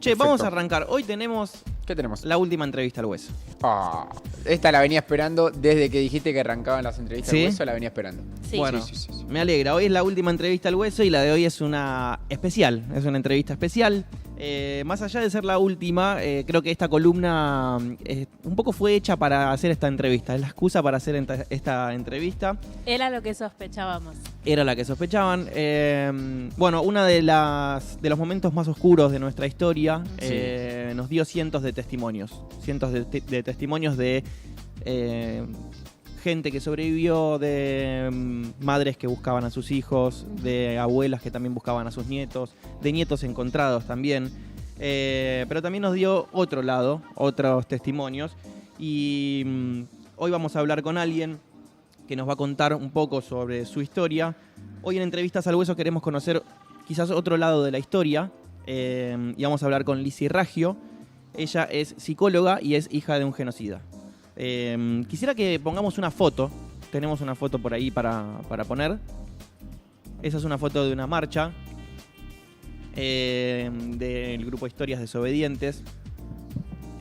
Che, vamos a arrancar. Hoy tenemos ¿Qué tenemos? la última entrevista al hueso. Esta la venía esperando desde que dijiste que arrancaban las entrevistas ¿Sí? al hueso, la venía esperando. Sí. Bueno, Sí. me alegra. Hoy es la última entrevista al hueso y la de hoy es una especial. Es una entrevista especial. Más allá de ser la última, creo que esta columna un poco fue hecha para hacer esta entrevista. Es la excusa para hacer esta entrevista. Era lo que sospechábamos. Era la que sospechaban. Bueno, uno de los momentos más oscuros de nuestra historia nos dio cientos de testimonios. Cientos de testimonios de gente que sobrevivió, de madres que buscaban a sus hijos, de abuelas que también buscaban a sus nietos, de nietos encontrados también. Pero también nos dio otro lado, otros testimonios. Y hoy vamos a hablar con alguien que nos va a contar un poco sobre su historia. Hoy en Entrevistas al Hueso queremos conocer quizás otro lado de la historia. Y vamos a hablar con Lizzy Raggio. Ella es psicóloga y es hija de un genocida. Quisiera que pongamos una foto. Tenemos una foto por ahí para poner. Esa es una foto de una marcha del grupo Historias Desobedientes.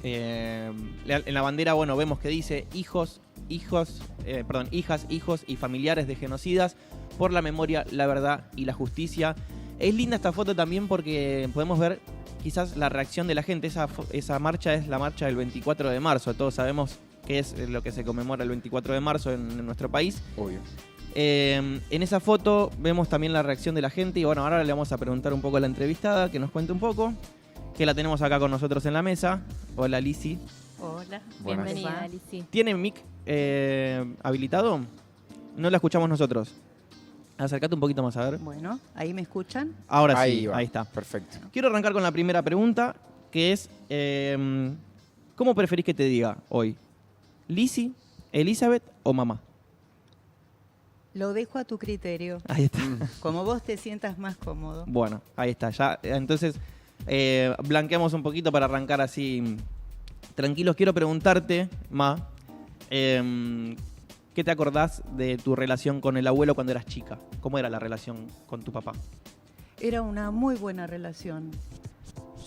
En la bandera, bueno, vemos que dice hijas, hijos y familiares de genocidas por la memoria, la verdad y la justicia. Es linda esta foto también porque podemos ver quizás la reacción de la gente. Esa marcha es la marcha del 24 de marzo. Todos sabemos qué es lo que se conmemora el 24 de marzo en nuestro país. Obvio. En esa foto vemos también la reacción de la gente y bueno, ahora le vamos a preguntar un poco a la entrevistada que nos cuente un poco, que la tenemos acá con nosotros en la mesa. Hola, Lizzy. Hola, Buenas. bienvenida, Lizzy. ¿Tiene mic habilitado? No la escuchamos nosotros. Acércate un poquito más a ver. Bueno, ¿ahí me escuchan? Ahora sí, Ahí va. ahí está. Perfecto. Quiero arrancar con la primera pregunta, que es, ¿cómo preferís que te diga hoy? ¿Lizzy, Elizabeth o mamá? Lo dejo a tu criterio, Ahí está. como vos te sientas más cómodo. Bueno, ahí está. Ya, entonces, blanqueamos un poquito para arrancar así tranquilos. Quiero preguntarte, Ma, ¿qué te acordás de tu relación con el abuelo cuando eras chica? ¿Cómo era la relación con tu papá? Era una muy buena relación.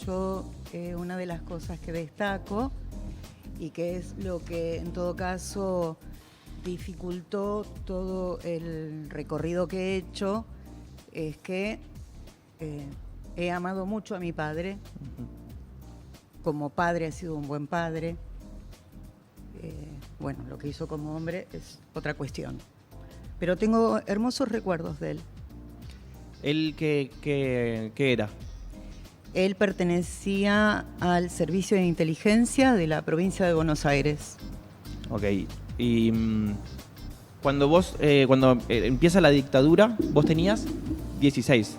Yo, una de las cosas que destaco y que es lo que en todo caso dificultó todo el recorrido que he hecho, es que he amado mucho a mi padre. Como padre ha sido un buen padre. Bueno, lo que hizo como hombre es otra cuestión. Pero tengo hermosos recuerdos de él. ¿Él qué era? Él pertenecía al Servicio de Inteligencia de la provincia de Buenos Aires. Ok. Y cuando empieza la dictadura, vos tenías 16.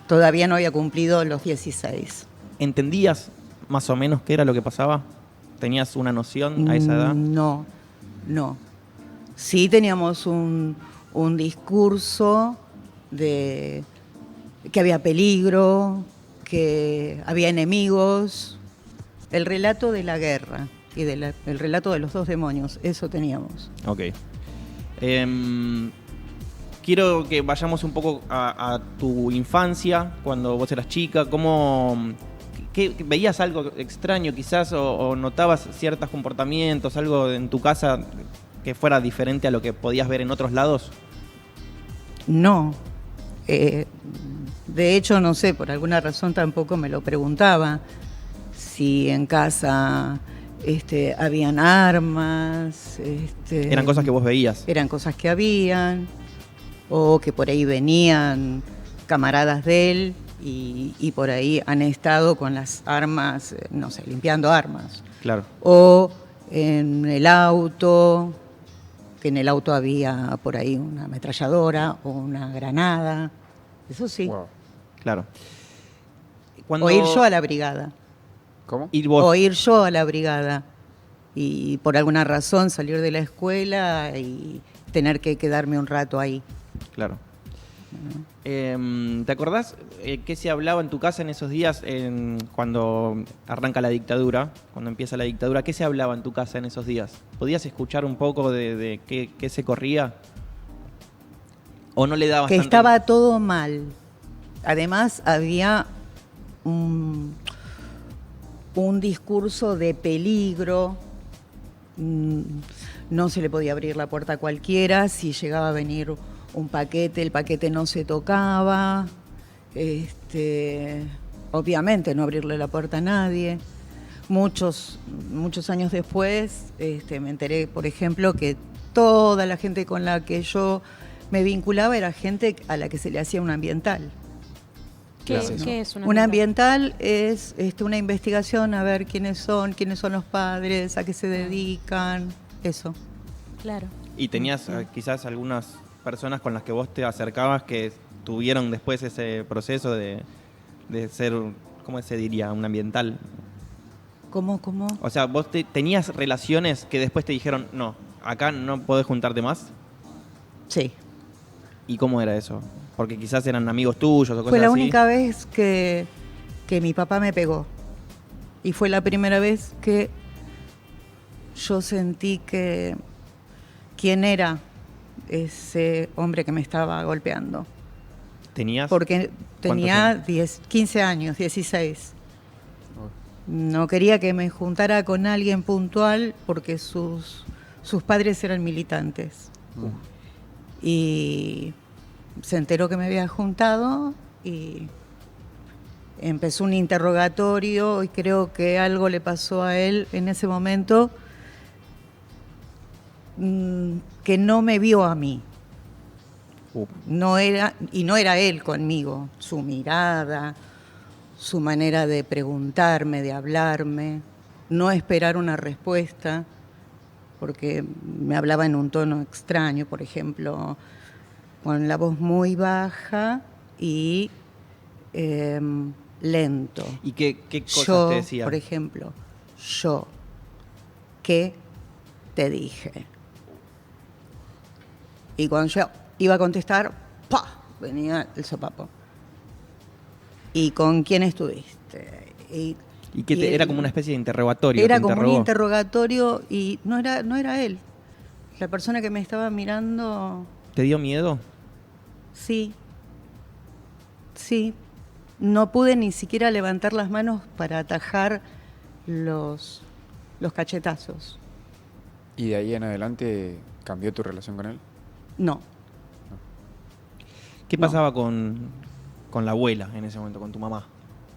Todavía no había cumplido los 16. ¿Entendías más o menos qué era lo que pasaba? ¿Tenías una noción a esa edad? No. Sí teníamos un discurso de que había peligro, que había enemigos, el relato de la guerra y el relato de los dos demonios, eso teníamos. Ok. Quiero que vayamos un poco a tu infancia, cuando vos eras chica. ¿Veías algo extraño quizás o notabas ciertos comportamientos, algo en tu casa que fuera diferente a lo que podías ver en otros lados? No. De hecho, no sé, por alguna razón tampoco me lo preguntaba si en casa habían armas. Eran cosas que vos veías. Eran cosas que habían, o que por ahí venían camaradas de él y por ahí han estado con las armas, no sé, limpiando armas. Claro. O en el auto, que en el auto había por ahí una ametralladora o una granada. Eso sí. Wow. Claro. O ir yo a la brigada. ¿Cómo? Ir vos. O ir yo a la brigada. Y por alguna razón salir de la escuela y tener que quedarme un rato ahí. Claro. ¿Te acordás qué se hablaba en tu casa en esos días cuando arranca la dictadura, cuando empieza la dictadura? ¿Qué se hablaba en tu casa en esos días? ¿Podías escuchar un poco de qué se corría? ¿O no le dabas Que tanta- estaba todo mal. Además había un discurso de peligro. No se le podía abrir la puerta a cualquiera. Si llegaba a venir un paquete, el paquete no se tocaba. Obviamente no abrirle la puerta a nadie. Muchos años después me enteré, por ejemplo, que toda la gente con la que yo me vinculaba era gente a la que se le hacía un ambiental. ¿Qué es una ambiental? Es una investigación a ver quiénes son los padres, a qué se dedican, eso. Claro. ¿Y tenías quizás algunas personas con las que vos te acercabas que tuvieron después ese proceso de ser, ¿cómo se diría? Un ambiental. ¿Cómo? O sea, ¿vos tenías relaciones que después te dijeron, no, acá no podés juntarte más? Sí. ¿Y cómo era eso? Porque quizás eran amigos tuyos o cosas así. Fue la única vez que mi papá me pegó. Y fue la primera vez que yo sentí que quién era ese hombre que me estaba golpeando. ¿Tenías? Porque tenía 15 años, 16. No quería que me juntara con alguien puntual porque sus padres eran militantes. Y se enteró que me había juntado y empezó un interrogatorio y creo que algo le pasó a él en ese momento que no me vio a mí. No era él conmigo, su mirada, su manera de preguntarme, de hablarme, no esperar una respuesta, porque me hablaba en un tono extraño, por ejemplo, con la voz muy baja y lento. ¿Y qué cosas te decía? Por ejemplo, ¿qué te dije? Y cuando yo iba a contestar, ¡pah!, venía el sopapo. ¿Y con quién estuviste? Era como una especie de interrogatorio. Era como un interrogatorio y no era él. La persona que me estaba mirando... ¿Te dio miedo? Sí. No pude ni siquiera levantar las manos para atajar los cachetazos. ¿Y de ahí en adelante cambió tu relación con él? No. ¿Qué pasaba con la abuela en ese momento, con tu mamá?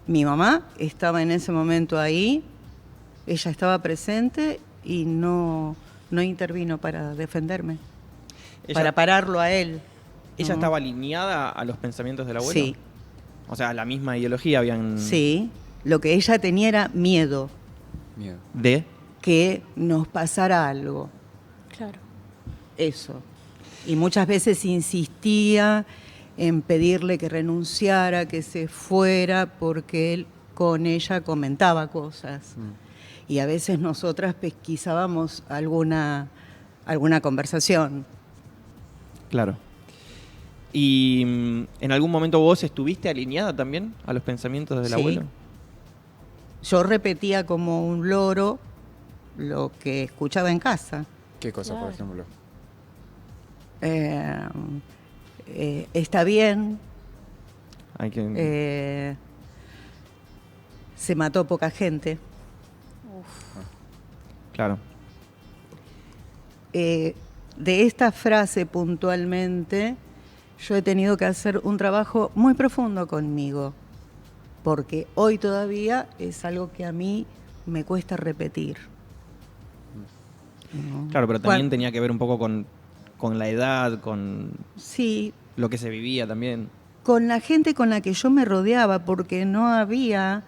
Mi mamá estaba en ese momento ahí, ella estaba presente y no intervino para defenderme, para pararlo a él. ¿Ella estaba alineada a los pensamientos del abuelo? Sí. O sea, la misma ideología habían... Sí, lo que ella tenía era miedo. ¿De? Que nos pasara algo. Claro. Eso. Y muchas veces insistía en pedirle que renunciara, que se fuera, porque él con ella comentaba cosas. Y a veces nosotras pesquisábamos alguna conversación. Claro. ¿Y en algún momento vos estuviste alineada también a los pensamientos del abuelo? Yo repetía como un loro lo que escuchaba en casa. ¿Qué cosa, por ejemplo? Está bien. Hay que... Se mató poca gente. Claro. De esta frase puntualmente, yo he tenido que hacer un trabajo muy profundo conmigo, porque hoy todavía es algo que a mí me cuesta repetir. Claro, pero también tenía que ver un poco con la edad, con lo que se vivía también. Con la gente con la que yo me rodeaba, porque no había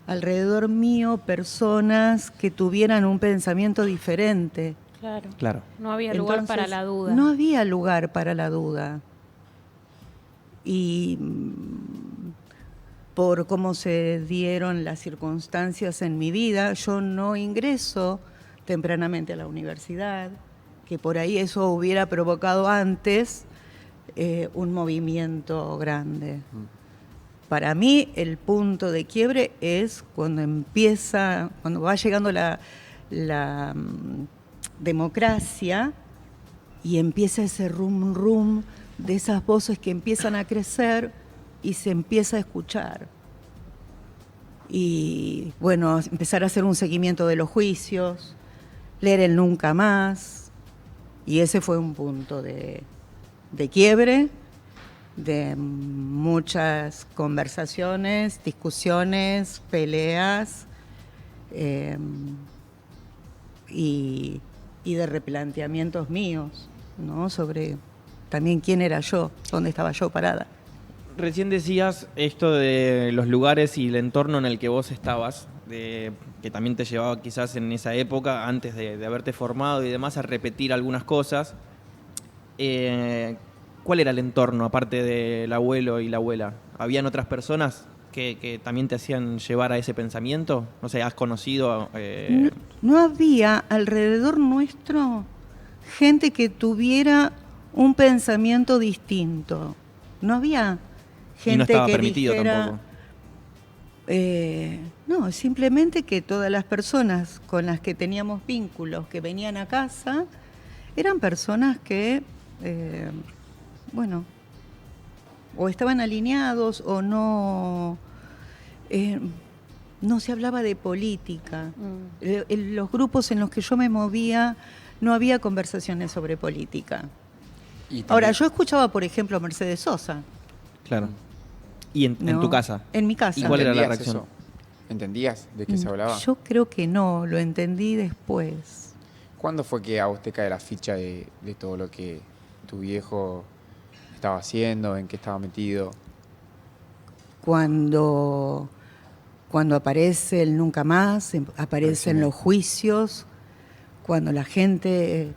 alrededor mío personas que tuvieran un pensamiento diferente. Claro. No había lugar para la duda. No había lugar para la duda. Y por cómo se dieron las circunstancias en mi vida, yo no ingreso tempranamente a la universidad, que por ahí eso hubiera provocado antes un movimiento grande. Para mí el punto de quiebre es cuando va llegando la democracia y empieza ese rum de esas voces que empiezan a crecer y se empieza a escuchar. Y bueno, empezar a hacer un seguimiento de los juicios, leer el Nunca Más, y ese fue un punto de quiebre, de muchas conversaciones, discusiones, peleas, y de replanteamientos míos, ¿no? Sobre también quién era yo, dónde estaba yo parada. Recién decías esto de los lugares y el entorno en el que vos estabas, que también te llevaba quizás en esa época, antes de haberte formado y demás, a repetir algunas cosas. ¿Cuál era el entorno, aparte del abuelo y la abuela? ¿Habían otras personas que también te hacían llevar a ese pensamiento? No sé, ¿has conocido...? No había alrededor nuestro gente que tuviera un pensamiento distinto. No había gente y no estaba que permitido dijera, tampoco. No, simplemente que todas las personas con las que teníamos vínculos, que venían a casa, eran personas que, bueno, o estaban alineados o no... no se hablaba de política. En los grupos en los que yo me movía no había conversaciones sobre política. Ahora, yo escuchaba, por ejemplo, a Mercedes Sosa. Claro. ¿Y en tu casa? En mi casa. ¿Y cuál era la reacción? Eso? ¿Entendías de qué se hablaba? Yo creo que no, lo entendí después. ¿Cuándo fue que a vos te cae la ficha de todo lo que tu viejo estaba haciendo, en qué estaba metido? Cuando aparece el Nunca Más, aparecen los juicios, cuando la gente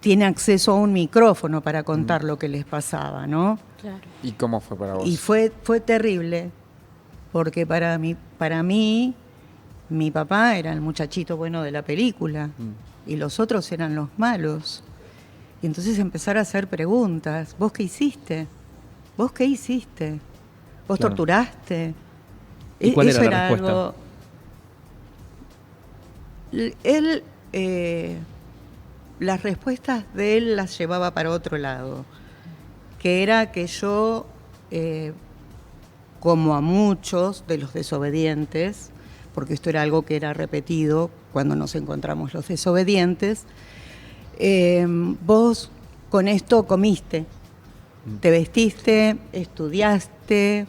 tiene acceso a un micrófono para contar lo que les pasaba, ¿no? Claro. ¿Y cómo fue para vos? Y fue terrible, porque para mí, mi papá era el muchachito bueno de la película, y los otros eran los malos. Y entonces empezar a hacer preguntas. ¿Vos qué hiciste? ¿Vos qué hiciste? ¿Vos torturaste? ¿Y cuál Eso era la respuesta? algo... Él, las respuestas de él las llevaba para otro lado, que era que yo, como a muchos de los desobedientes, porque esto era algo que era repetido cuando nos encontramos los desobedientes, vos con esto comiste, te vestiste, estudiaste,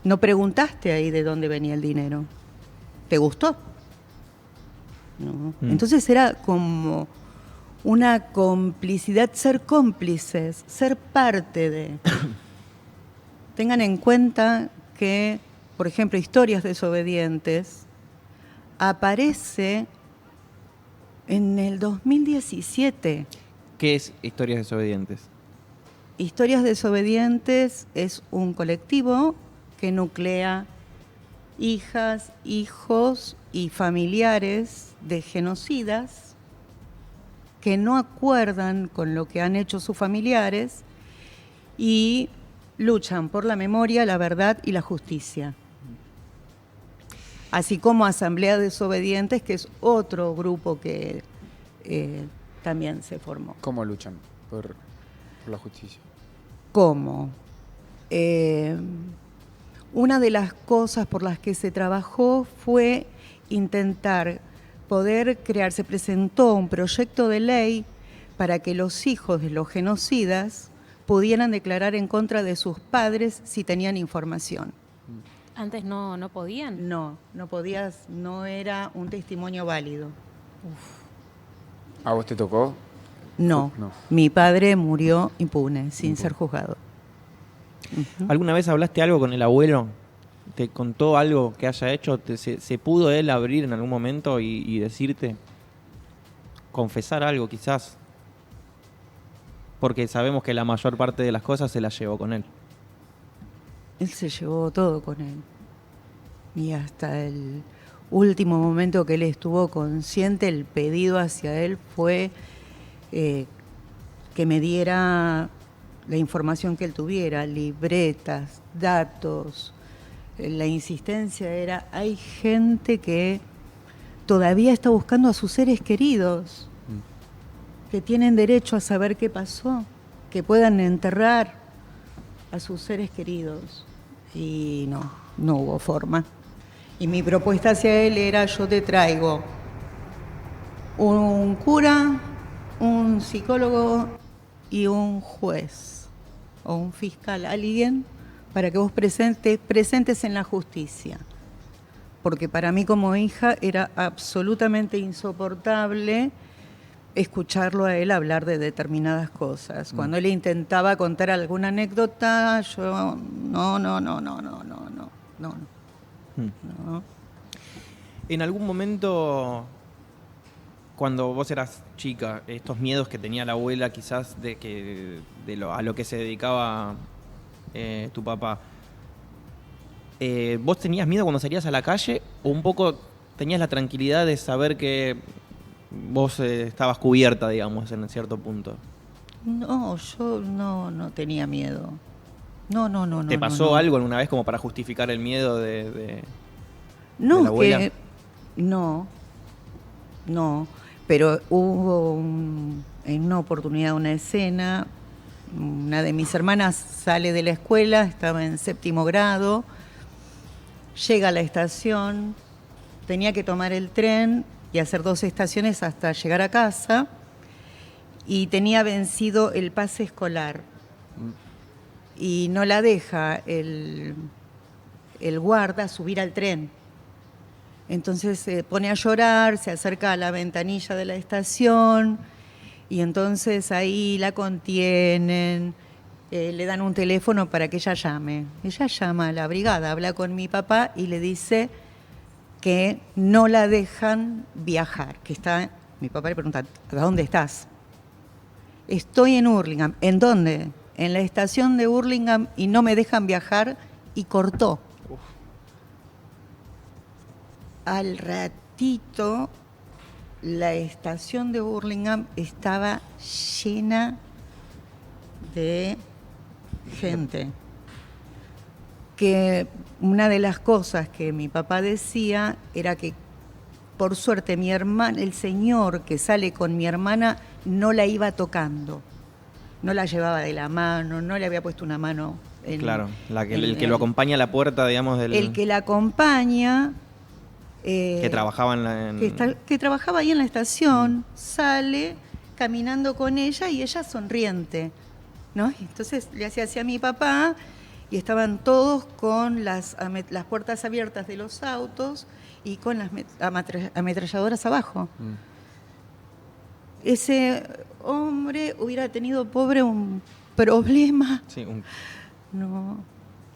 no preguntaste ahí de dónde venía el dinero. ¿Te gustó? ¿No? Entonces era como una complicidad, ser cómplices, ser parte de... Tengan en cuenta que, por ejemplo, Historias desobedientes aparece en el 2017. ¿Qué es Historias desobedientes? Historias desobedientes es un colectivo que nuclea hijas, hijos y familiares de genocidas que no acuerdan con lo que han hecho sus familiares y luchan por la memoria, la verdad y la justicia. Así como Asamblea Desobedientes, que es otro grupo que también se formó. ¿Cómo luchan por la justicia? ¿Cómo? Una de las cosas por las que se trabajó fue intentar poder crear, se presentó un proyecto de ley para que los hijos de los genocidas pudieran declarar en contra de sus padres si tenían información. ¿Antes no podían? No podías, no era un testimonio válido. ¿A vos te tocó? No. Mi padre murió impune, sin ser juzgado. ¿Alguna vez hablaste algo con el abuelo? ¿Te contó algo que haya hecho? ¿Se pudo él abrir en algún momento y decirte? ¿Confesar algo quizás? Porque sabemos que la mayor parte de las cosas se las llevó con él. Él se llevó todo con él. Y hasta el último momento que él estuvo consciente, el pedido hacia él fue que me diera la información que él tuviera, libretas, datos. La insistencia era, hay gente que todavía está buscando a sus seres queridos, que tienen derecho a saber qué pasó, que puedan enterrar a sus seres queridos. Y no. no hubo forma. Y mi propuesta hacia él era: yo te traigo un cura, un psicólogo y un juez o un fiscal, alguien para que vos presentes en la justicia. Porque para mí como hija era absolutamente insoportable escucharlo a él hablar de determinadas cosas. Cuando él intentaba contar alguna anécdota, yo no. En algún momento, cuando vos eras chica, estos miedos que tenía la abuela quizás a lo que se dedicaba tu papá, ¿vos tenías miedo cuando salías a la calle o un poco tenías la tranquilidad de saber que vos estabas cubierta, digamos, en cierto punto? No, yo no tenía miedo. No. ¿Te pasó no. algo alguna vez como para justificar el miedo de No, la abuela? No, pero hubo en una oportunidad una escena, una de mis hermanas sale de la escuela, estaba en 7º grado, llega a la estación, tenía que tomar el tren y hacer 2 estaciones hasta llegar a casa, y tenía vencido el pase escolar. Y no la deja el guarda subir al tren. Entonces se pone a llorar, se acerca a la ventanilla de la estación y entonces ahí la contienen, le dan un teléfono para que ella llame. Ella llama a la brigada, habla con mi papá y le dice que no la dejan viajar, que está. Mi papá le pregunta: ¿a dónde estás? Estoy en Hurlingham. ¿En dónde? En la estación de Hurlingham, y no me dejan viajar, y cortó. Uf. Al ratito, la estación de Hurlingham estaba llena de gente. Que una de las cosas que mi papá decía era que, por suerte, mi hermana, el señor que sale con mi hermana, no la iba tocando. No la llevaba de la mano, no le había puesto una mano en... Claro, el que lo acompaña a la puerta, digamos, del... El que la acompaña... que trabajaba que trabajaba ahí en la estación, sale caminando con ella y ella sonriente, ¿no? Entonces le hacía así a mi papá y estaban todos con las puertas abiertas de los autos y con las ametralladoras abajo. Ese hombre hubiera tenido, pobre, un problema. Sí, No.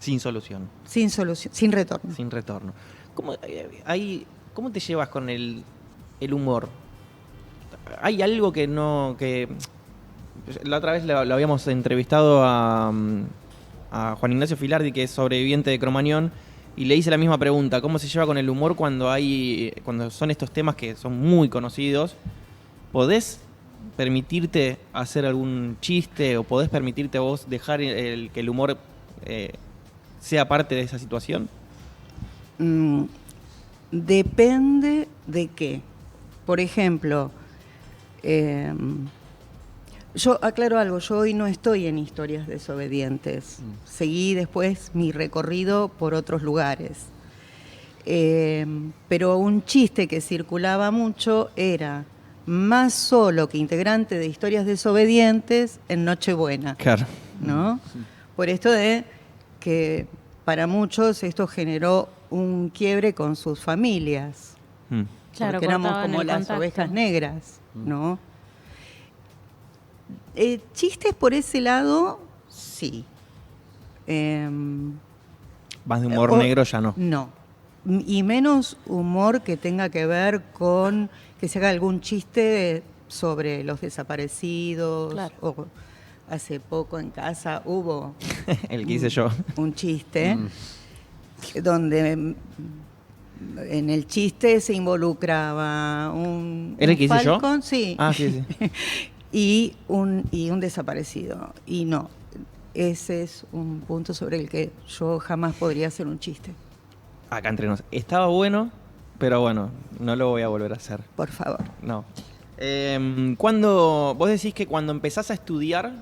sin solución. Sin solución, sin retorno. Sin retorno. ¿Cómo te llevas con el humor? ¿Hay algo que no... que la otra vez lo habíamos entrevistado a Juan Ignacio Filardi, que es sobreviviente de Cromañón, y le hice la misma pregunta: ¿cómo se lleva con el humor cuando son estos temas que son muy conocidos? ¿Podés permitirte hacer algún chiste o podés permitirte vos dejar que el humor sea parte de esa situación? Depende de qué. Por ejemplo, yo aclaro algo: yo hoy no estoy en Historias Desobedientes. Seguí después mi recorrido por otros lugares. Pero un chiste que circulaba mucho era: más solo que integrante de Historias Desobedientes en Nochebuena. Claro. ¿No? Por esto de que para muchos esto generó un quiebre con sus familias. Claro, porque éramos cortaban como el las contacto. ovejas negras, ¿no? Chistes por ese lado, sí. Más de humor negro ya no. No. Y menos humor que tenga que ver con que se haga algún chiste sobre los desaparecidos. Claro. O hace poco en casa hubo El que hice yo. un chiste donde en el chiste se involucraba un ¿Era el que hice yo? falcón, sí. Ah, sí. y un desaparecido. Y no, ese es un punto sobre el que yo jamás podría hacer un chiste. Acá entre nos. Estaba bueno, pero bueno, no lo voy a volver a hacer. Por favor. No. Cuando vos decís que cuando empezás a estudiar,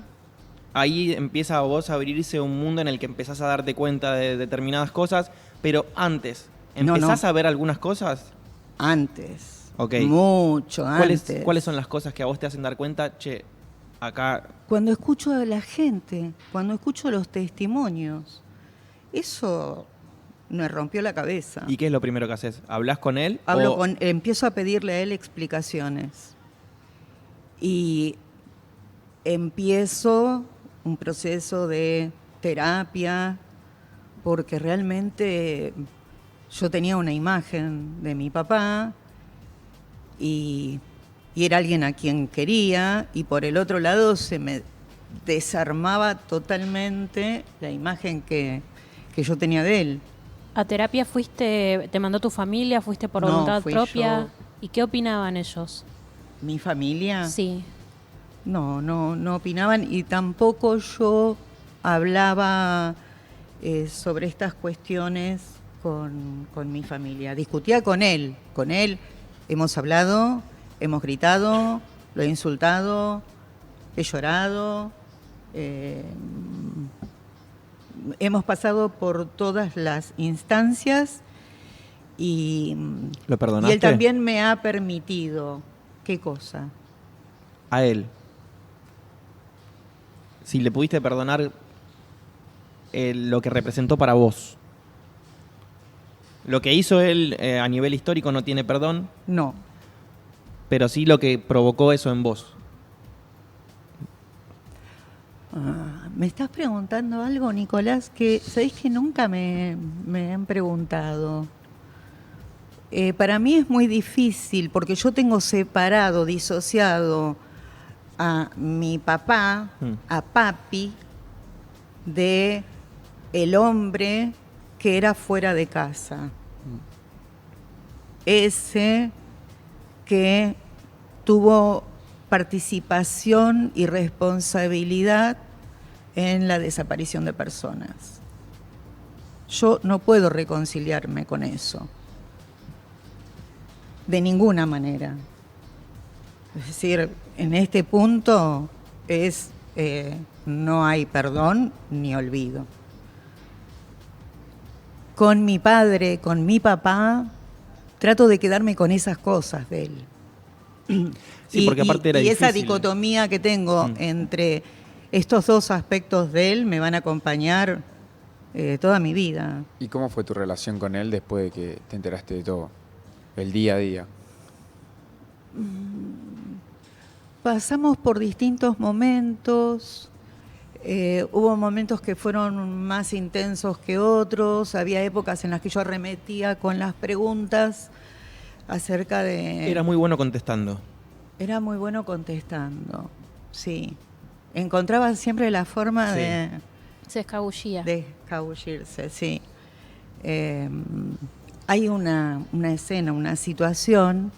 ahí empieza a vos a abrirse un mundo en el que empezás a darte cuenta de determinadas cosas. Pero antes, No, ¿empezás no. a ver algunas cosas? Antes. Ok. Mucho antes. ¿Cuáles son las cosas que a vos te hacen dar cuenta? Che, acá... Cuando escucho a la gente, cuando escucho los testimonios, eso me rompió la cabeza. ¿Y qué es lo primero que haces? ¿Hablás con él? Empiezo a pedirle a él explicaciones. Y empiezo un proceso de terapia, porque realmente yo tenía una imagen de mi papá y era alguien a quien quería, y por el otro lado se me desarmaba totalmente la imagen que yo tenía de él. ¿A terapia fuiste, te mandó tu familia, fuiste por No, voluntad fui propia? yo. ¿Y qué opinaban ellos? ¿Mi familia? Sí. No opinaban, y tampoco yo hablaba sobre estas cuestiones con mi familia. Discutía con él. Con él hemos hablado, hemos gritado, lo he insultado, he llorado. Hemos pasado por todas las instancias y ¿Lo perdonaste? él también me ha permitido. ¿Qué cosa? A él. Si le pudiste perdonar lo que representó para vos. Lo que hizo él a nivel histórico no tiene perdón, No. pero sí lo que provocó eso en vos. ¿Me estás preguntando algo, Nicolás? Que sabés que nunca me han preguntado. Para mí es muy difícil porque yo tengo separado, disociado a mi papá, a papi, de el hombre que era fuera de casa. Ese que tuvo participación y responsabilidad en la desaparición de personas. Yo no puedo reconciliarme con eso. De ninguna manera. Es decir, en este punto no hay perdón ni olvido. Con mi padre, con mi papá, trato de quedarme con esas cosas de él. Sí, porque aparte era y esa difícil. dicotomía que tengo entre estos dos aspectos de él me van a acompañar toda mi vida. ¿Y cómo fue tu relación con él después de que te enteraste de todo? El día a día. Pasamos por distintos momentos. Hubo momentos que fueron más intensos que otros. Había épocas en las que yo arremetía con las preguntas acerca de... Era muy bueno contestando. Era muy bueno contestando, sí. Encontraba siempre la forma Sí. Se escabullía. de escabullirse, sí. Hay una escena, una situación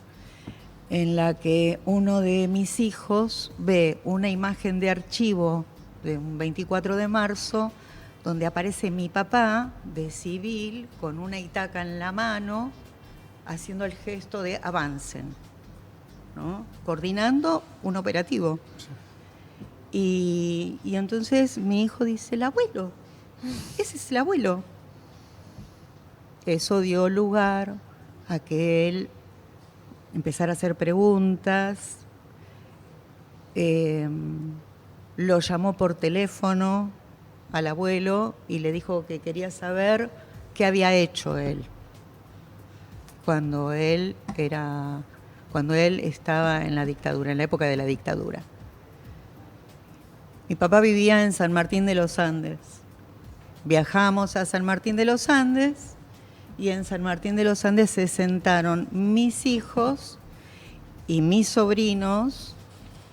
en la que uno de mis hijos ve una imagen de archivo de un 24 de marzo donde aparece mi papá de civil con una itaca en la mano haciendo el gesto de avancen, ¿no? Coordinando un operativo. Y entonces mi hijo dice, el abuelo, ese es el abuelo. Eso dio lugar a que él empezara a hacer preguntas. Lo llamó por teléfono al abuelo y le dijo que quería saber qué había hecho él cuando él estaba en la dictadura, en la época de la dictadura. Mi papá vivía en San Martín de los Andes. Viajamos a San Martín de los Andes y en San Martín de los Andes se sentaron mis hijos y mis sobrinos,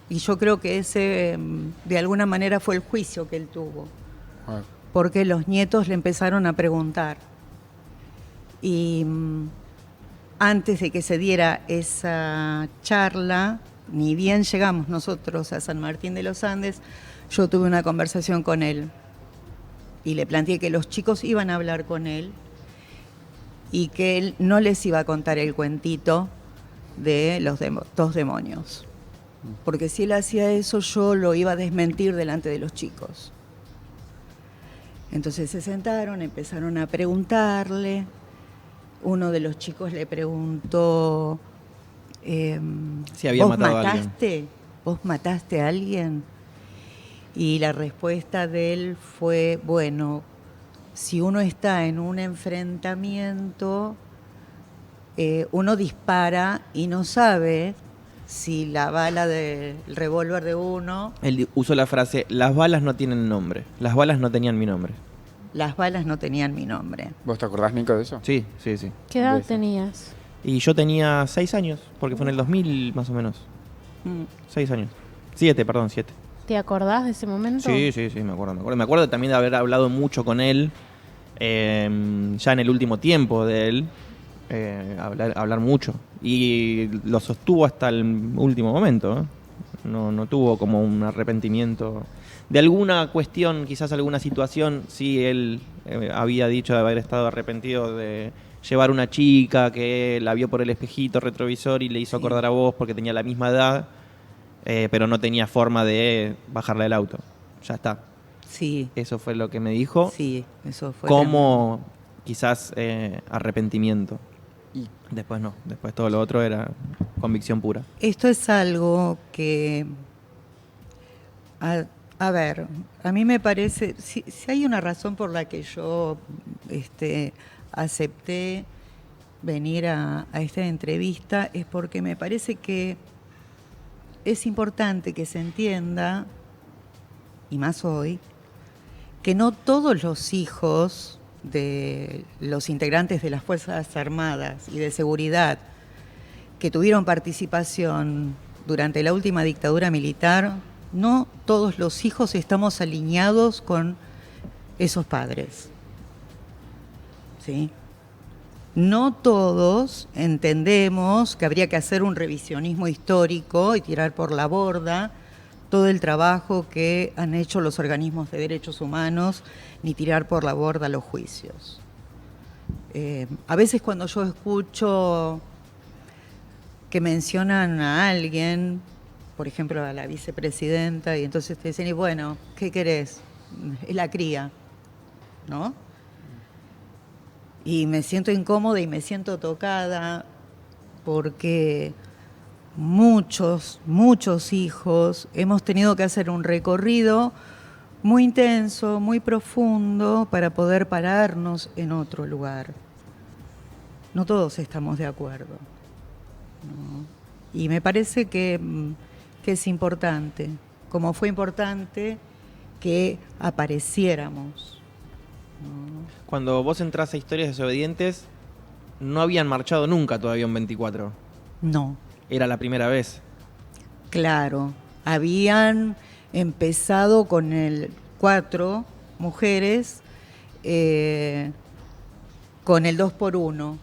y yo creo que ese de alguna manera fue el juicio que él tuvo, porque los nietos le empezaron a preguntar. Y antes de que se diera esa charla, ni bien llegamos nosotros a San Martín de los Andes, yo tuve una conversación con él y le planteé que los chicos iban a hablar con él y que él no les iba a contar el cuentito de los dos demonios. Porque si él hacía eso, yo lo iba a desmentir delante de los chicos. Entonces se sentaron, empezaron a preguntarle. Uno de los chicos le preguntó, Si había ¿vos matado a alguien. mataste? ¿Vos mataste a alguien? Y la respuesta de él fue, bueno, si uno está en un enfrentamiento, uno dispara y no sabe si la bala del revólver de uno, Él usó la frase, las balas no tienen nombre. Las balas no tenían mi nombre. las balas no tenían mi nombre. ¿Vos te acordás, Nico, de eso? Sí, sí, sí. ¿Qué edad De eso. tenías? Y yo tenía 6 años, porque fue en el 2000 más o menos. Mm. 6 años. 7, perdón, 7. ¿Te acordás de ese momento? Sí, sí, sí, me acuerdo, me acuerdo. Me acuerdo también de haber hablado mucho con él, ya en el último tiempo de él, hablar mucho. Y lo sostuvo hasta el último momento, ¿eh? No tuvo como un arrepentimiento. De alguna cuestión, quizás alguna situación, sí, él había dicho de haber estado arrepentido de llevar una chica que la vio por el espejito retrovisor y le hizo Sí. acordar a vos porque tenía la misma edad, pero no tenía forma de bajarle del auto. Ya está. Sí, Eso fue lo que me dijo. sí, eso fue. Como quizás arrepentimiento. Y Después no. Después todo lo otro era convicción pura. Esto es algo que, a ver, a mí me parece, si hay una razón por la que yo acepté venir a esta entrevista, es porque me parece que es importante que se entienda, y más hoy, que no todos los hijos de los integrantes de las Fuerzas Armadas y de Seguridad que tuvieron participación durante la última dictadura militar, no todos los hijos estamos alineados con esos padres. ¿Sí? No todos entendemos que habría que hacer un revisionismo histórico y tirar por la borda todo el trabajo que han hecho los organismos de derechos humanos, ni tirar por la borda los juicios. A veces cuando yo escucho que mencionan a alguien, por ejemplo a la vicepresidenta, y entonces te dicen, y bueno, ¿qué querés? Es la cría, ¿no? Y me siento incómoda y me siento tocada porque muchos hijos hemos tenido que hacer un recorrido muy intenso, muy profundo para poder pararnos en otro lugar. No todos estamos de acuerdo, ¿no? Y me parece que es importante, como fue importante que apareciéramos, ¿no? Cuando vos entras a Historias Desobedientes, no habían marchado nunca todavía un 24. No. Era la primera vez. Claro, habían empezado con el 4 mujeres con el 2x1.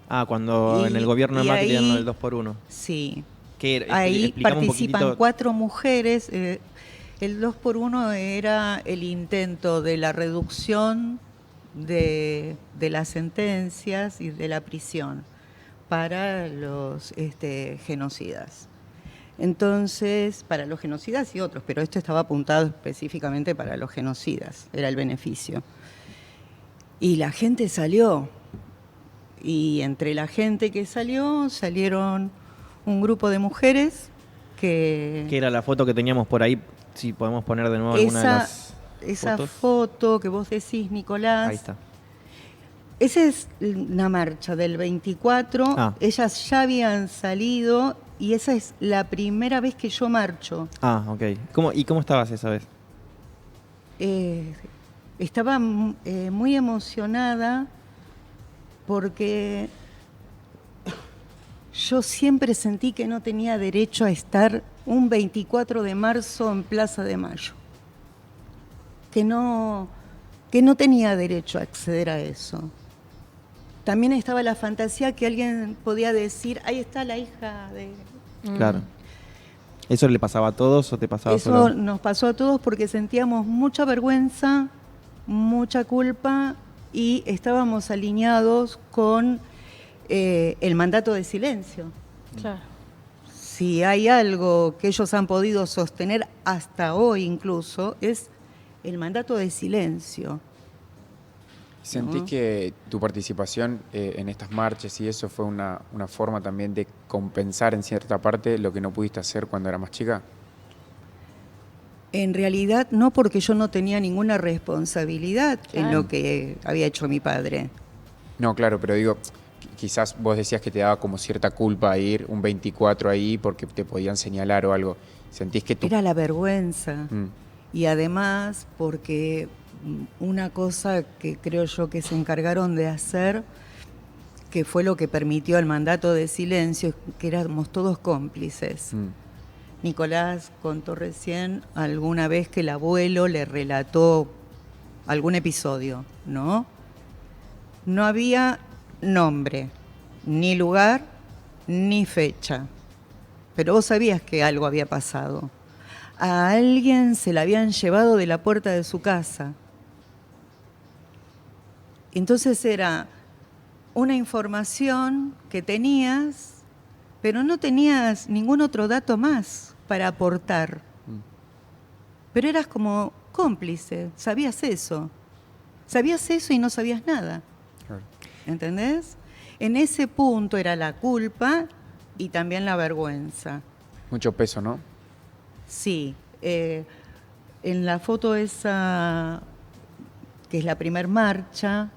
Ah, cuando en el gobierno de y Macri ahí- dieron el 2x1. Sí, Que ahí explicame un participan poquitito. 4 mujeres. El 2x1 era el intento de la reducción de las sentencias y de la prisión para los genocidas. Entonces, para los genocidas y otros, pero esto estaba apuntado específicamente para los genocidas, era el beneficio. Y la gente salió, y entre la gente que salió, salieron un grupo de mujeres Que era la foto que teníamos por ahí. Si podemos poner de nuevo alguna de las esa fotos. foto que vos decís, Nicolás, Ahí está. esa es una marcha del 24, Ah. ellas ya habían salido y esa es la primera vez que yo marcho. Ah, ok. ¿Y cómo estabas esa vez? Estaba muy emocionada porque yo siempre sentí que no tenía derecho a estar un 24 de marzo en Plaza de Mayo, que no tenía derecho a acceder a eso. También estaba la fantasía que alguien podía decir, ahí está la hija de... Claro. ¿Eso le pasaba a todos o te pasaba Eso solo? nos pasó a todos porque sentíamos mucha vergüenza, mucha culpa y estábamos alineados con el mandato de silencio. Claro. Si hay algo que ellos han podido sostener hasta hoy incluso, es el mandato de silencio. ¿Sentís ¿no? que tu participación en estas marchas y eso fue una forma también de compensar en cierta parte lo que no pudiste hacer cuando eras más chica? En realidad no, porque yo no tenía ninguna responsabilidad en lo que había hecho mi padre. No, claro, pero digo, quizás vos decías que te daba como cierta culpa ir un 24 ahí porque te podían señalar o algo. ¿Sentís que tú... Era la vergüenza. Mm, Y además porque una cosa que creo yo que se encargaron de hacer, que fue lo que permitió el mandato de silencio, que éramos todos cómplices. mm, Nicolás contó recién alguna vez que el abuelo le relató algún episodio, ¿no? No había nombre, ni lugar, ni fecha. Pero vos sabías que algo había pasado. A alguien se la habían llevado de la puerta de su casa. Entonces era una información que tenías, pero no tenías ningún otro dato más para aportar. Pero eras como cómplice, sabías eso. Sabías eso y no sabías nada. claro. ¿Entendés? En ese punto era la culpa y también la vergüenza. Mucho peso, ¿no? Sí. En la foto esa, que es la primer marcha,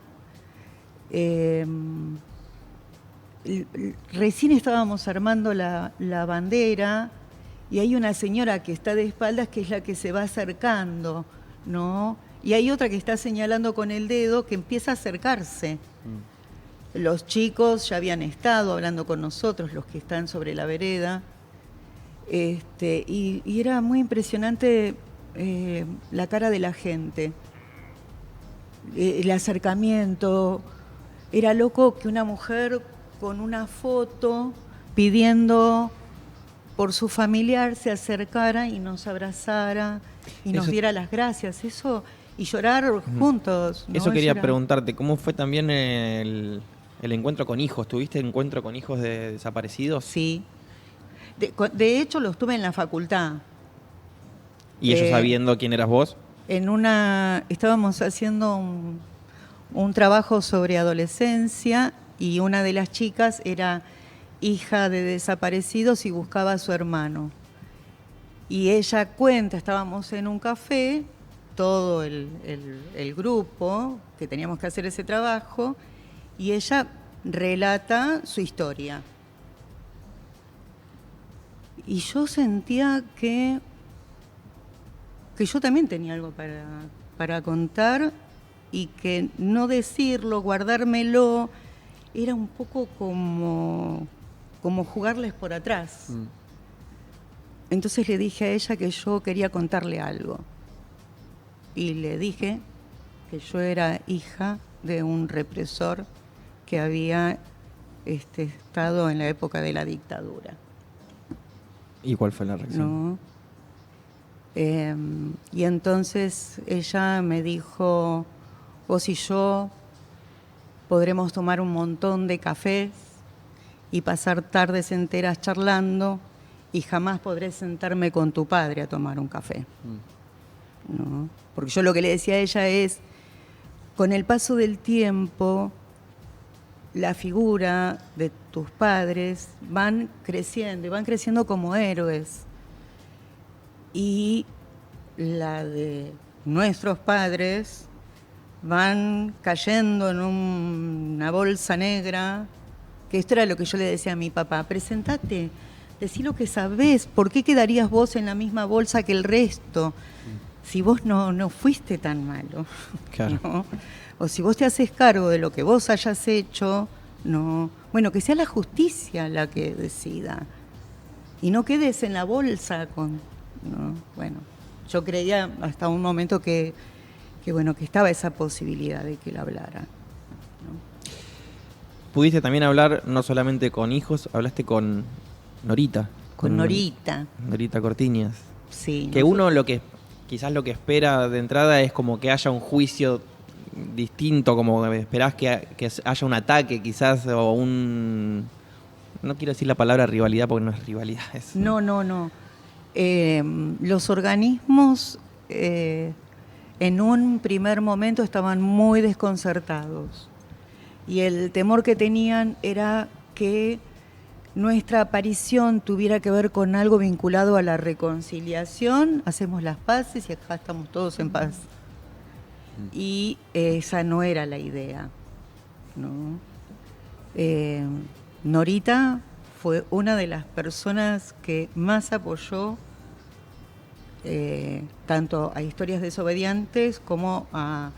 recién estábamos armando la bandera y hay una señora que está de espaldas que es la que se va acercando, ¿no? Y hay otra que está señalando con el dedo que empieza a acercarse. Los chicos ya habían estado hablando con nosotros, los que están sobre la vereda, y era muy impresionante la cara de la gente, el acercamiento. Era loco que una mujer con una foto pidiendo por su familiar se acercara y nos abrazara y nos diera las gracias. Eso, y llorar juntos, ¿no? Eso quería era... preguntarte, ¿cómo fue también el encuentro con hijos? ¿Tuviste encuentro con hijos de desaparecidos? Sí. De hecho, los tuve en la facultad. ¿Y ellos sabiendo quién eras vos? Estábamos haciendo un trabajo sobre adolescencia y una de las chicas era hija de desaparecidos y buscaba a su hermano. Y ella cuenta, estábamos en un café, todo el grupo, que teníamos que hacer ese trabajo, y ella relata su historia. Y yo sentía que yo también tenía algo para contar y que no decirlo, guardármelo, era un poco como jugarles por atrás. Entonces le dije a ella que yo quería contarle algo. Y le dije que yo era hija de un represor que había estado en la época de la dictadura. ¿Y cuál fue la reacción? ¿No? Y entonces ella me dijo, vos y yo podremos tomar un montón de cafés y pasar tardes enteras charlando y jamás podré sentarme con tu padre a tomar un café. ¿No? Porque yo lo que le decía a ella es, con el paso del tiempo, la figura de tus padres van creciendo y van creciendo como héroes. Y la de nuestros padres van cayendo en una bolsa negra, que esto era lo que yo le decía a mi papá, presentate, decí lo que sabés, ¿por qué quedarías vos en la misma bolsa que el resto? Si vos no fuiste tan malo, Claro. ¿no? O si vos te haces cargo de lo que vos hayas hecho, no, bueno, que sea la justicia la que decida y no quedes en la bolsa con, ¿no? Bueno, yo creía hasta un momento que bueno, que estaba esa posibilidad de que él hablara, ¿no? Pudiste también hablar no solamente con hijos, hablaste con Norita. Con Norita. Norita Cortiñas. Sí. Que uno quizás lo que espera de entrada es como que haya un juicio distinto, como que esperás que haya un ataque quizás o un... No quiero decir la palabra rivalidad porque no es rivalidad. No. Los organismos en un primer momento estaban muy desconcertados. Y el temor que tenían era que nuestra aparición tuviera que ver con algo vinculado a la reconciliación, hacemos las paces y acá estamos todos en paz. Y esa no era la idea, ¿no? Norita fue una de las personas que más apoyó tanto a Historias Desobedientes como a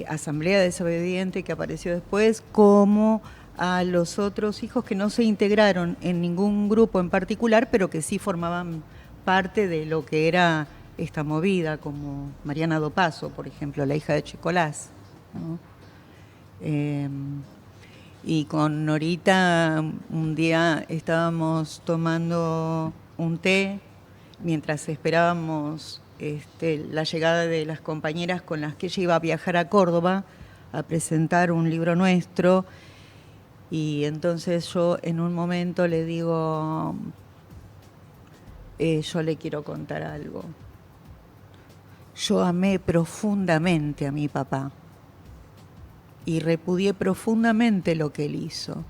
Asamblea Desobediente, que apareció después, como a los otros hijos que no se integraron en ningún grupo en particular, pero que sí formaban parte de lo que era esta movida, como Mariana Dopazo, por ejemplo, la hija de Chicolás, ¿no? Y con Norita un día estábamos tomando un té mientras esperábamos la llegada de las compañeras con las que ella iba a viajar a Córdoba a presentar un libro nuestro. Y entonces yo en un momento le digo, yo le quiero contar algo. Yo amé profundamente a mi papá y repudié profundamente lo que él hizo.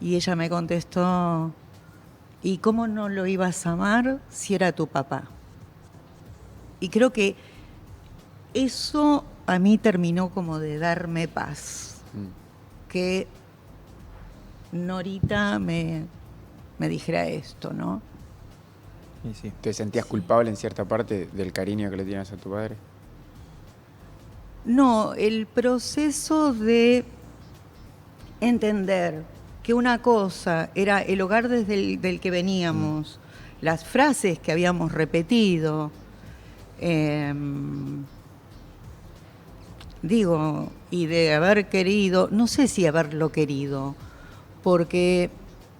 Y ella me contestó, ¿y cómo no lo ibas a amar si era tu papá? Y creo que eso a mí terminó como de darme paz. Que Norita me dijera esto, ¿no? Y sí. ¿Te sentías culpable en cierta parte del cariño que le tienes a tu padre? No, el proceso de entender que una cosa era el hogar desde del que veníamos, las frases que habíamos repetido, digo, y de haber querido, no sé si haberlo querido, porque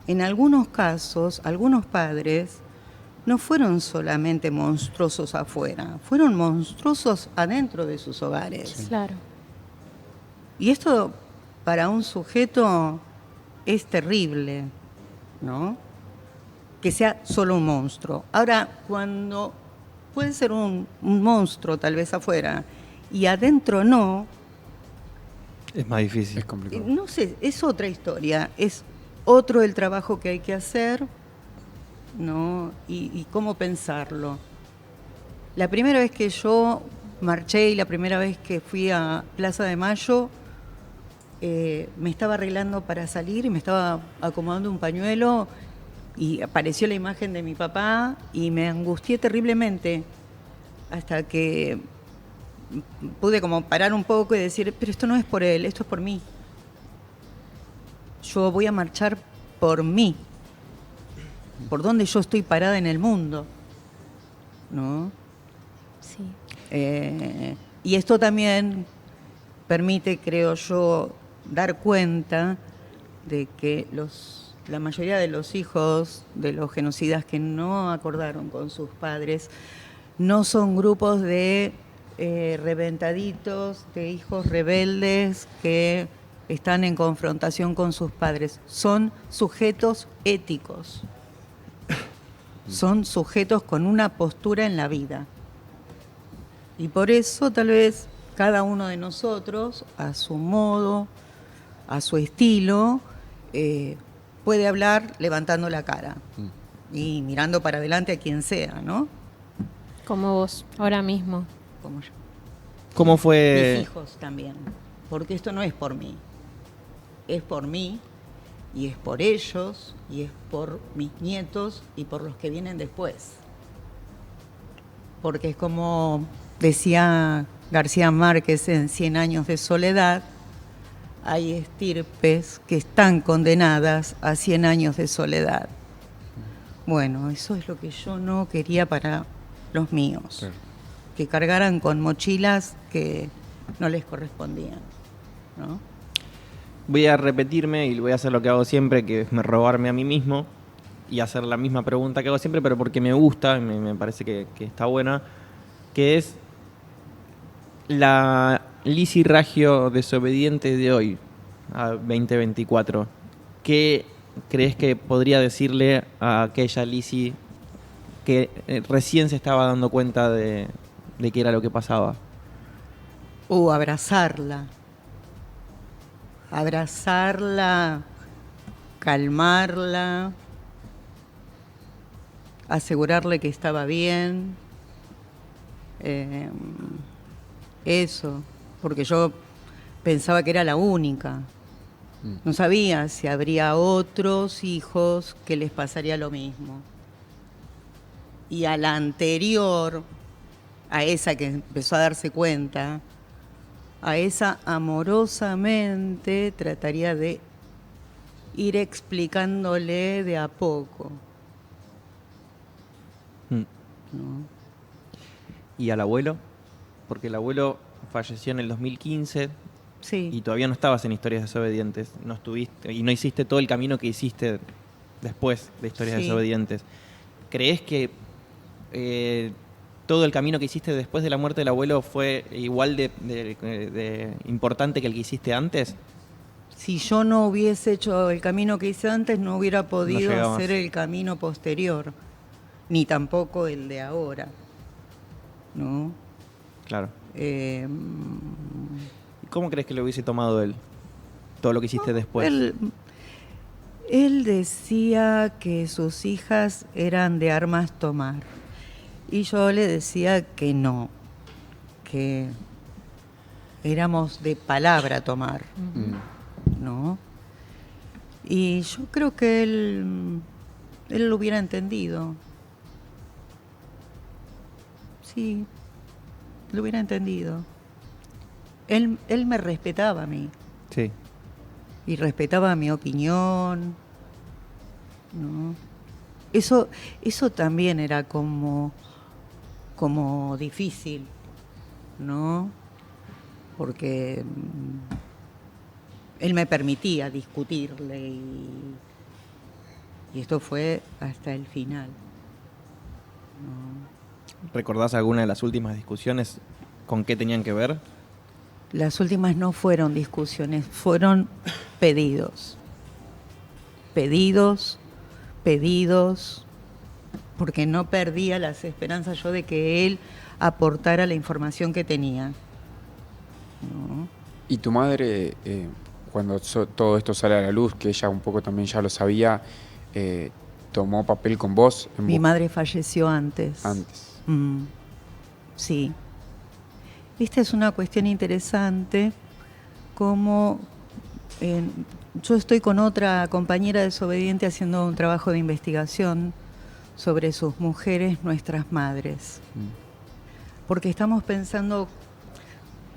en algunos casos, algunos padres no fueron solamente monstruosos afuera, fueron monstruosos adentro de sus hogares. Sí. Claro. Y esto para un sujeto es terrible, ¿no? Que sea solo un monstruo. Ahora, cuando puede ser un monstruo tal vez afuera y adentro no, Es más difícil. Es complicado. no sé, es otra historia, es otro el trabajo que hay que hacer, ¿no? Y cómo pensarlo. La primera vez que yo marché y la primera vez que fui a Plaza de Mayo, me estaba arreglando para salir y me estaba acomodando un pañuelo y apareció la imagen de mi papá y me angustié terriblemente hasta que pude como parar un poco y decir, pero esto no es por él, esto es por mí. Yo voy a marchar por mí, por donde yo estoy parada en el mundo, ¿no? Sí. Y esto también permite, creo yo, dar cuenta de que la mayoría de los hijos de los genocidas que no acordaron con sus padres no son grupos de reventaditos, de hijos rebeldes que están en confrontación con sus padres. Son sujetos éticos. Son sujetos con una postura en la vida. Y por eso tal vez cada uno de nosotros, a su modo, a su estilo, puede hablar levantando la cara y mirando para adelante a quien sea, ¿no? Como vos, ahora mismo. Como yo. ¿Cómo Mis fue? hijos también, porque esto no es por mí, es por mí y es por ellos y es por mis nietos y por los que vienen después. Porque es como decía García Márquez en 100 años de soledad, hay estirpes que están condenadas a 100 años de soledad. Bueno, eso es lo que yo no quería para los míos. Claro. Que cargaran con mochilas que no les correspondían, ¿no? Voy a repetirme y voy a hacer lo que hago siempre, que es robarme a mí mismo y hacer la misma pregunta que hago siempre, pero porque me gusta, me parece que está buena, que es la Lizzy Raggio desobediente de hoy, a 2024. ¿Qué crees que podría decirle a aquella Lizzy que recién se estaba dando cuenta de de qué era lo que pasaba? Abrazarla. Abrazarla, calmarla, asegurarle que estaba bien. Eso, porque yo pensaba que era la única. No sabía si habría otros hijos que les pasaría lo mismo. Y a la anterior, a esa que empezó a darse cuenta, a esa amorosamente trataría de ir explicándole de a poco. ¿No? ¿Y al abuelo? Porque el abuelo falleció en el 2015 Sí. y todavía no estabas en Historias Desobedientes. No estuviste y no hiciste todo el camino que hiciste después de Historias Sí. Desobedientes. ¿Crees que todo el camino que hiciste después de la muerte del abuelo fue igual de importante que el que hiciste antes? Si yo no hubiese hecho el camino que hice antes, no hubiera podido llegabas. hacer el camino posterior, ni tampoco el de ahora. ¿No? Claro. ¿Cómo crees que lo hubiese tomado él? Todo lo que hiciste después. Él decía que sus hijas eran de armas tomar. Y yo le decía que no, que éramos de palabra tomar, ¿no? Y yo creo que él lo hubiera entendido. Sí, lo hubiera entendido. Él me respetaba a mí. Sí. Y respetaba mi opinión, ¿no? Eso también era como difícil, ¿no? Porque él me permitía discutirle y esto fue hasta el final, ¿no? ¿Recordás alguna de las últimas discusiones? ¿Con qué tenían que ver? Las últimas no fueron discusiones, fueron pedidos. Pedidos, porque no perdía las esperanzas yo de que él aportara la información que tenía. ¿No? ¿Y tu madre, cuando todo esto sale a la luz, que ella un poco también ya lo sabía, tomó papel con vos? Mi madre falleció antes. Antes. Sí. Esta es una cuestión interesante, como yo estoy con otra compañera desobediente haciendo un trabajo de investigación sobre sus mujeres, nuestras madres. Porque estamos pensando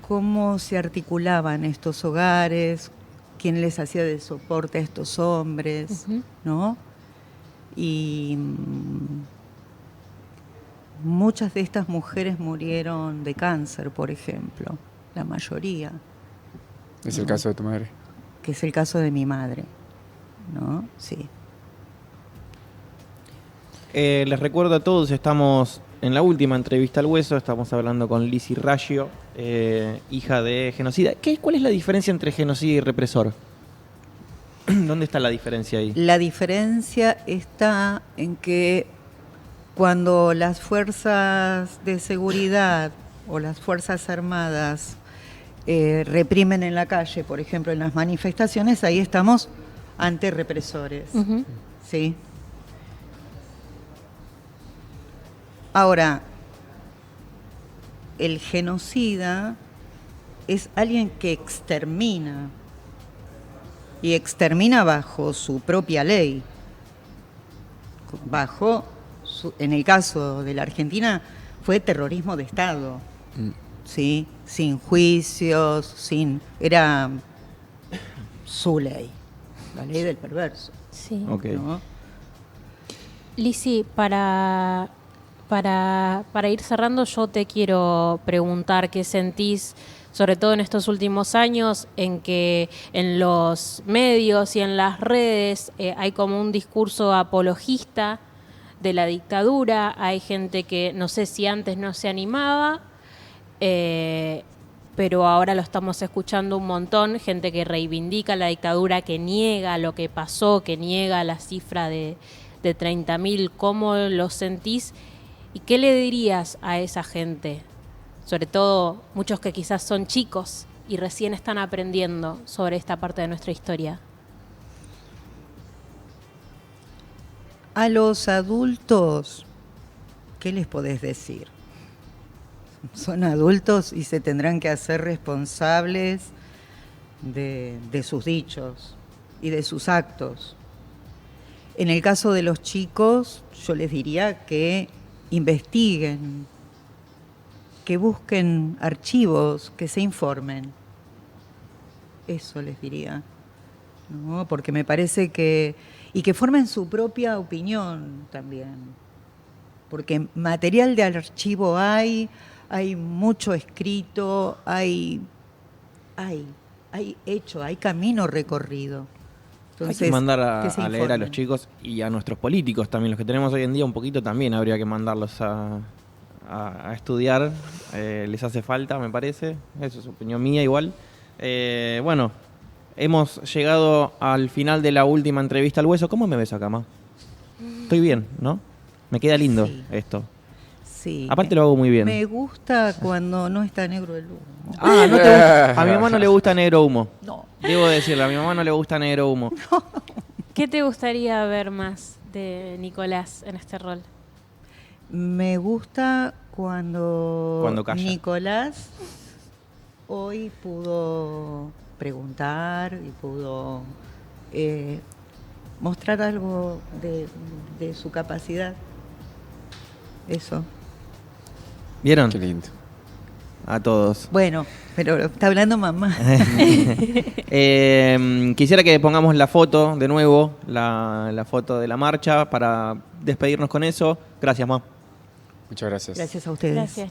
cómo se articulaban estos hogares, quién les hacía de soporte a estos hombres, ¿no? Y muchas de estas mujeres murieron de cáncer, por ejemplo, la mayoría. ¿Es el caso de tu madre? Que es el caso de mi madre, ¿no? Sí. Les recuerdo a todos, estamos en la última entrevista al hueso, estamos hablando con Lizzy Raggio, hija de genocida. ¿Cuál es la diferencia entre genocida y represor? ¿Dónde está la diferencia ahí? La diferencia está en que cuando las fuerzas de seguridad o las fuerzas armadas reprimen en la calle, por ejemplo en las manifestaciones, ahí estamos ante represores. ¿Sí? Ahora, el genocida es alguien que extermina, y extermina bajo su propia ley, en el caso de la Argentina fue terrorismo de Estado, ¿sí? Sin juicios, era su ley, la ley del perverso. Sí. Okay. ¿No? Lizzy, para ir cerrando, yo te quiero preguntar qué sentís, sobre todo en estos últimos años, en que en los medios y en las redes hay como un discurso apologista de la dictadura. Hay gente que no sé si antes no se animaba, pero ahora lo estamos escuchando un montón, gente que reivindica la dictadura, que niega lo que pasó, que niega la cifra de 30.000. ¿Cómo lo sentís? ¿Y qué le dirías a esa gente? sobre todo muchos que quizás son chicos y recién están aprendiendo sobre esta parte de nuestra historia? A los adultos, ¿qué les podés decir? Son adultos y se tendrán que hacer responsables de sus dichos y de sus actos. En el caso de los chicos, yo les diría que investiguen, que busquen archivos, que se informen. Eso les diría, ¿no? Porque me parece que... Y que formen su propia opinión también. Porque material de archivo hay mucho escrito, hay hecho, hay camino recorrido. Entonces, hay que mandar que se a leer a informen. los chicos y a nuestros políticos también, los que tenemos hoy en día un poquito también habría que mandarlos a estudiar, les hace falta, me parece, eso es opinión mía igual. Bueno, hemos llegado al final de la última entrevista al hueso. ¿Cómo me ves acá, Ma? Estoy bien, ¿no? Me queda lindo Sí. esto. Sí. Aparte lo hago muy bien. Me gusta cuando no está negro el humo. Ah, ¿no te gusta? A mi mamá no le gusta negro humo. No. Debo decirlo, a mi mamá no le gusta negro humo. ¿Qué te gustaría ver más de Nicolás en este rol? Me gusta cuando calla. Nicolás hoy pudo preguntar y pudo mostrar algo de su capacidad. Eso. ¿Vieron? Qué lindo. A todos. Bueno, pero está hablando mamá. Quisiera que pongamos la foto de nuevo, la foto de la marcha, para despedirnos con eso. Gracias, Ma. Muchas gracias. Gracias a ustedes. Gracias.